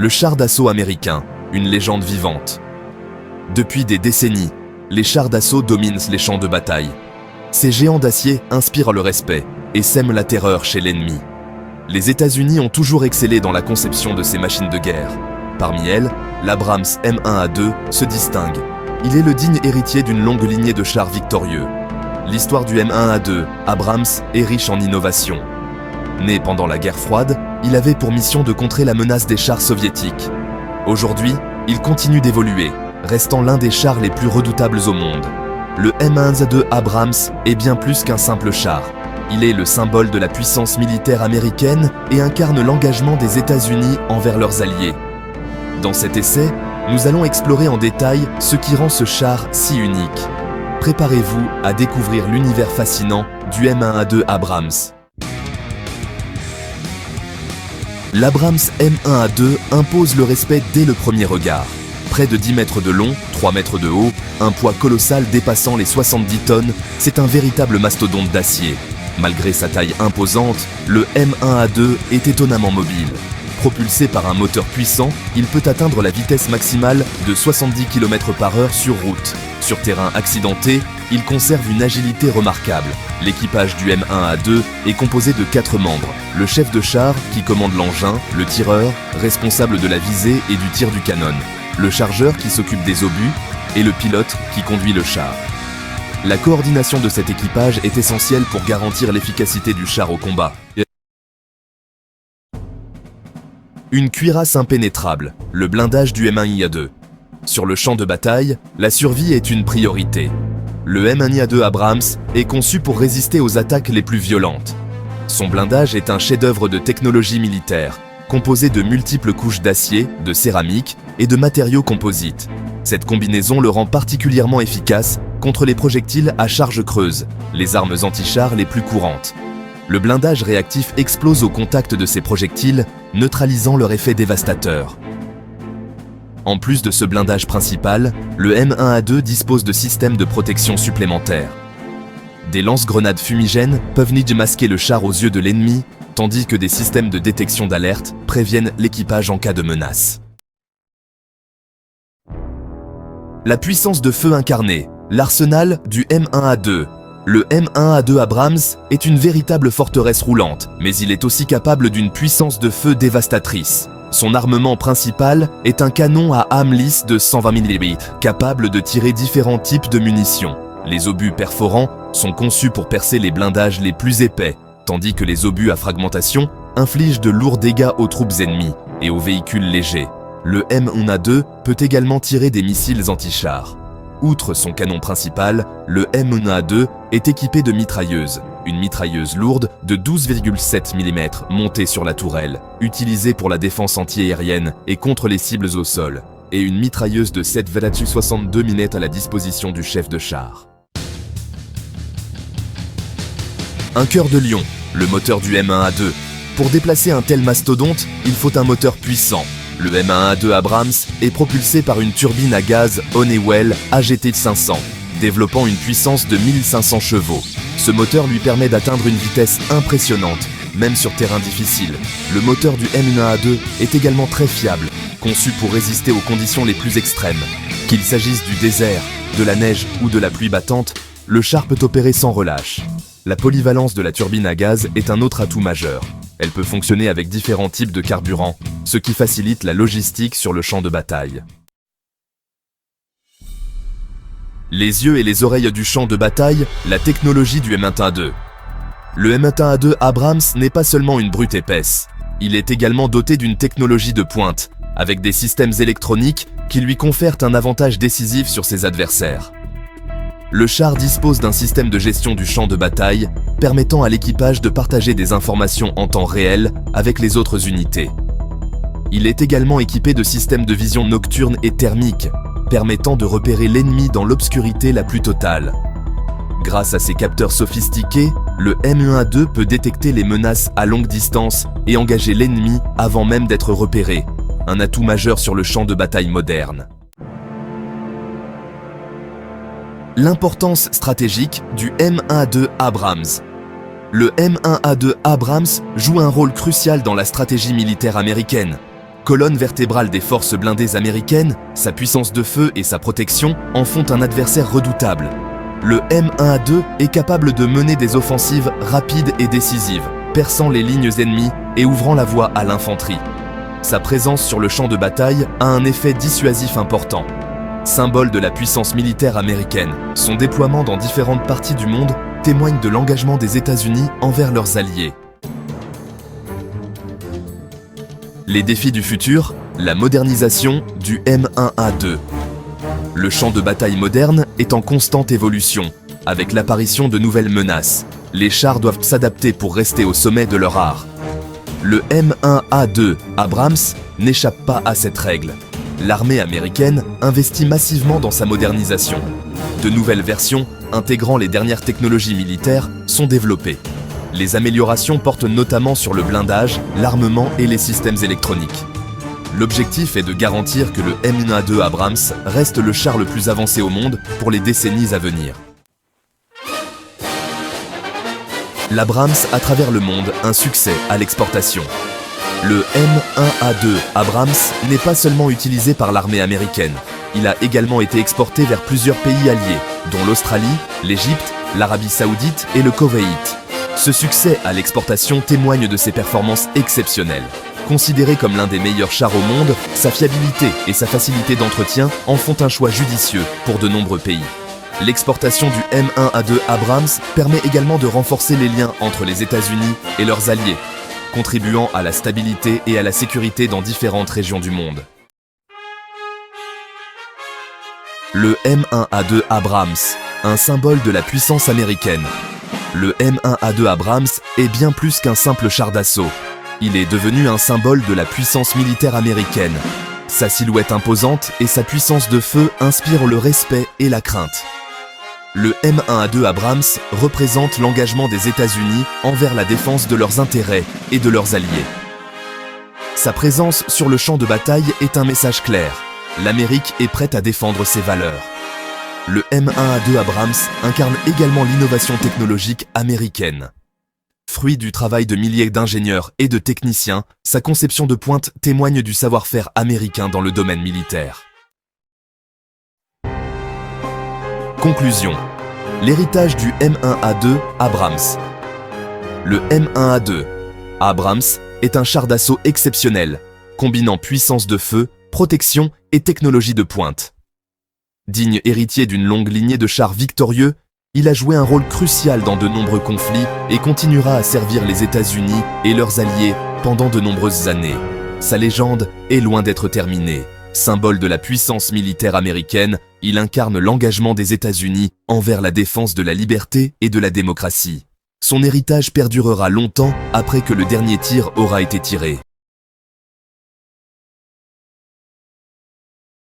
Le char d'assaut américain, une légende vivante. Depuis des décennies, les chars d'assaut dominent les champs de bataille. Ces géants d'acier inspirent le respect et sèment la terreur chez l'ennemi. Les États-Unis ont toujours excellé dans la conception de ces machines de guerre. Parmi elles, l'Abrams M1A2 se distingue. Il est le digne héritier d'une longue lignée de chars victorieux. L'histoire du M1A2 Abrams est riche en innovations. Né pendant la guerre froide, il avait pour mission de contrer la menace des chars soviétiques. Aujourd'hui, il continue d'évoluer, restant l'un des chars les plus redoutables au monde. Le M1A2 Abrams est bien plus qu'un simple char. Il est le symbole de la puissance militaire américaine et incarne l'engagement des États-Unis envers leurs alliés. Dans cet essai, nous allons explorer en détail ce qui rend ce char si unique. Préparez-vous à découvrir l'univers fascinant du M1A2 Abrams. L'Abrams M1A2 impose le respect dès le premier regard. Près de 10 mètres de long, 3 mètres de haut, un poids colossal dépassant les 70 tonnes, c'est un véritable mastodonte d'acier. Malgré sa taille imposante, le M1A2 est étonnamment mobile. Propulsé par un moteur puissant, il peut atteindre la vitesse maximale de 70 km/h sur route. Sur terrain accidenté, il conserve une agilité remarquable. L'équipage du M1A2 est composé de 4 membres. Le chef de char qui commande l'engin, le tireur, responsable de la visée et du tir du canon, le chargeur qui s'occupe des obus et le pilote qui conduit le char. La coordination de cet équipage est essentielle pour garantir l'efficacité du char au combat. Une cuirasse impénétrable, le blindage du M1A2. Sur le champ de bataille, la survie est une priorité. Le M1A2 Abrams est conçu pour résister aux attaques les plus violentes. Son blindage est un chef-d'œuvre de technologie militaire, composé de multiples couches d'acier, de céramique et de matériaux composites. Cette combinaison le rend particulièrement efficace contre les projectiles à charge creuse, les armes anti-chars les plus courantes. Le blindage réactif explose au contact de ces projectiles, neutralisant leur effet dévastateur. En plus de ce blindage principal, le M1A2 dispose de systèmes de protection supplémentaires. Des lance-grenades fumigènes peuvent masquer le char aux yeux de l'ennemi, tandis que des systèmes de détection d'alerte préviennent l'équipage en cas de menace. La puissance de feu incarnée, l'arsenal du M1A2. Le M1A2 Abrams est une véritable forteresse roulante, mais il est aussi capable d'une puissance de feu dévastatrice. Son armement principal est un canon à âme lisse de 120 mm, capable de tirer différents types de munitions. Les obus perforants sont conçus pour percer les blindages les plus épais, tandis que les obus à fragmentation infligent de lourds dégâts aux troupes ennemies et aux véhicules légers. Le M1A2 peut également tirer des missiles anti-chars. Outre son canon principal, le M1A2 est équipé de mitrailleuses. Une mitrailleuse lourde de 12,7 mm montée sur la tourelle, utilisée pour la défense anti-aérienne et contre les cibles au sol, et une mitrailleuse de 7,62 mm à la disposition du chef de char. Un cœur de lion, le moteur du M1A2. Pour déplacer un tel mastodonte, il faut un moteur puissant. Le M1A2 Abrams est propulsé par une turbine à gaz Honeywell AGT 500, développant une puissance de 1500 chevaux. Ce moteur lui permet d'atteindre une vitesse impressionnante, même sur terrain difficile. Le moteur du M1A2 est également très fiable, conçu pour résister aux conditions les plus extrêmes. Qu'il s'agisse du désert, de la neige ou de la pluie battante, le char peut opérer sans relâche. La polyvalence de la turbine à gaz est un autre atout majeur. Elle peut fonctionner avec différents types de carburant, ce qui facilite la logistique sur le champ de bataille. Les yeux et les oreilles du champ de bataille, la technologie du M1A2. Le M1A2 Abrams n'est pas seulement une brute épaisse. Il est également doté d'une technologie de pointe, avec des systèmes électroniques qui lui confèrent un avantage décisif sur ses adversaires. Le char dispose d'un système de gestion du champ de bataille, permettant à l'équipage de partager des informations en temps réel avec les autres unités. Il est également équipé de systèmes de vision nocturne et thermique, permettant de repérer l'ennemi dans l'obscurité la plus totale. Grâce à ses capteurs sophistiqués, le M1A2 peut détecter les menaces à longue distance et engager l'ennemi avant même d'être repéré, un atout majeur sur le champ de bataille moderne. L'importance stratégique du M1A2 Abrams. Le M1A2 Abrams joue un rôle crucial dans la stratégie militaire américaine. Colonne vertébrale des forces blindées américaines, sa puissance de feu et sa protection en font un adversaire redoutable. Le M1A2 est capable de mener des offensives rapides et décisives, perçant les lignes ennemies et ouvrant la voie à l'infanterie. Sa présence sur le champ de bataille a un effet dissuasif important. Symbole de la puissance militaire américaine, son déploiement dans différentes parties du monde témoigne de l'engagement des États-Unis envers leurs alliés. Les défis du futur, la modernisation du M1A2. Le champ de bataille moderne est en constante évolution, avec l'apparition de nouvelles menaces. Les chars doivent s'adapter pour rester au sommet de leur art. Le M1A2 Abrams n'échappe pas à cette règle. L'armée américaine investit massivement dans sa modernisation. De nouvelles versions, intégrant les dernières technologies militaires, sont développées. Les améliorations portent notamment sur le blindage, l'armement et les systèmes électroniques. L'objectif est de garantir que le M1A2 Abrams reste le char le plus avancé au monde pour les décennies à venir. L'Abrams a à travers le monde un succès à l'exportation. Le M1A2 Abrams n'est pas seulement utilisé par l'armée américaine. Il a également été exporté vers plusieurs pays alliés, dont l'Australie, l'Égypte, l'Arabie Saoudite et le Koweït. Ce succès à l'exportation témoigne de ses performances exceptionnelles. Considéré comme l'un des meilleurs chars au monde, sa fiabilité et sa facilité d'entretien en font un choix judicieux pour de nombreux pays. L'exportation du M1A2 Abrams permet également de renforcer les liens entre les États-Unis et leurs alliés, contribuant à la stabilité et à la sécurité dans différentes régions du monde. Le M1A2 Abrams, un symbole de la puissance américaine. Le M1A2 Abrams est bien plus qu'un simple char d'assaut. Il est devenu un symbole de la puissance militaire américaine. Sa silhouette imposante et sa puissance de feu inspirent le respect et la crainte. Le M1A2 Abrams représente l'engagement des États-Unis envers la défense de leurs intérêts et de leurs alliés. Sa présence sur le champ de bataille est un message clair. L'Amérique est prête à défendre ses valeurs. Le M1A2 Abrams incarne également l'innovation technologique américaine. Fruit du travail de milliers d'ingénieurs et de techniciens, sa conception de pointe témoigne du savoir-faire américain dans le domaine militaire. Conclusion. L'héritage du M1A2 Abrams. Le M1A2 Abrams est un char d'assaut exceptionnel, combinant puissance de feu, protection et technologie de pointe. Digne héritier d'une longue lignée de chars victorieux, il a joué un rôle crucial dans de nombreux conflits et continuera à servir les États-Unis et leurs alliés pendant de nombreuses années. Sa légende est loin d'être terminée. Symbole de la puissance militaire américaine, il incarne l'engagement des États-Unis envers la défense de la liberté et de la démocratie. Son héritage perdurera longtemps après que le dernier tir aura été tiré.